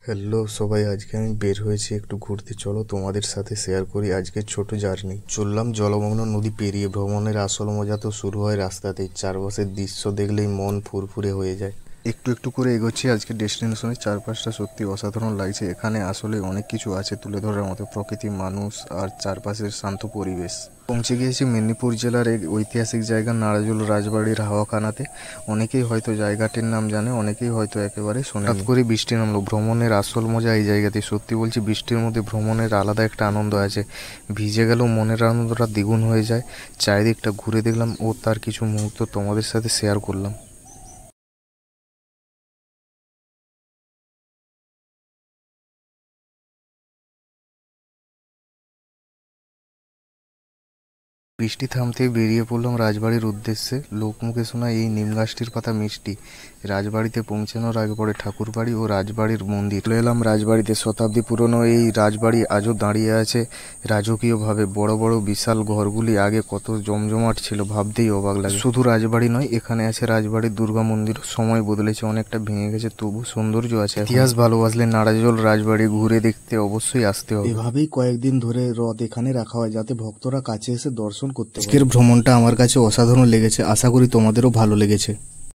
Hello সবাই, আজকে আমি বের হয়েছি একটু ঘুরতে। চলো তোমাদের সাথে শেয়ার করি আজকে ছোট জার্নি। চললাম জলমগ্ন নদী পেরিয়ে। ভ্রমণের আসল মজা তো শুরু হয় রাস্তাতেই। চারপাশের দৃশ্য দেখলেই মন ফুরফুরে হয়ে যায়। একটু একটু করে এগোচ্ছি আজকে ডেস্টিনেশনের। চারপাশটা সত্যি অসাধারণ লাগছে। এখানে আসলে অনেক কিছু আছে তুলে ধরার মতো, প্রকৃতি, মানুষ আর চারপাশের শান্ত পরিবেশ। পৌঁছে গিয়েছি মেদিনীপুর জেলার এক ঐতিহাসিক জায়গা নারাজুল রাজবাড়ির হাওয়াখানাতে। অনেকেই হয়তো জায়গাটির নাম জানে, অনেকেই হয়তো একেবারে শোনে। হঠাৎ করে বৃষ্টি নামলো। ভ্রমণের আসল মজা এই জায়গাতে। সত্যি বলছি, বৃষ্টির মধ্যে ভ্রমণের আলাদা একটা আনন্দ আছে। ভিজে গেলেও মনের আনন্দটা দ্বিগুণ হয়ে যায়। চারিদিকটা ঘুরে দেখলাম ও তার কিছু মুহূর্ত তোমাদের সাথে শেয়ার করলাম। বৃষ্টি থামতেই বেরিয়ে পড়লাম রাজবাড়ির উদ্দেশ্যে। লোকমুখে শোনা এই নিম গাছটির পাতা মিষ্টি। রাজবাড়িতে পৌঁছানোর আগে পড়ে ঠাকুরবাড়ি ও রাজবাড়ির মন্দির। চলে এলাম রাজবাড়িতে। শতাব্দী পুরনো এই রাজবাড়ি আজও দাঁড়িয়ে আছে রাজকীয়ভাবে। বড় বড় বিশাল ঘরগুলি আগে কত জমজমাট ছিল ভাবতেই অবাক লাগে। শুধু রাজবাড়ি নয়, এখানে আছে রাজবাড়ির দুর্গা মন্দির। সময় বদলেছে, অনেকটা ভেঙে গেছে, তবু সৌন্দর্য আছে। ইতিহাস ভালোবাসলে নারাজল রাজবাড়ি ঘুরে দেখতে অবশ্যই আসতে হবে। এভাবেই কয়েকদিন ধরে রথ এখানে রাখা হয় যাতে ভক্তরা কাছে এসে দর্শন করতে পারে। আজকের ভ্রমণটা আমার কাছে অসাধারণ লেগেছে। আশা করি তোমাদেরও ভালো লেগেছে।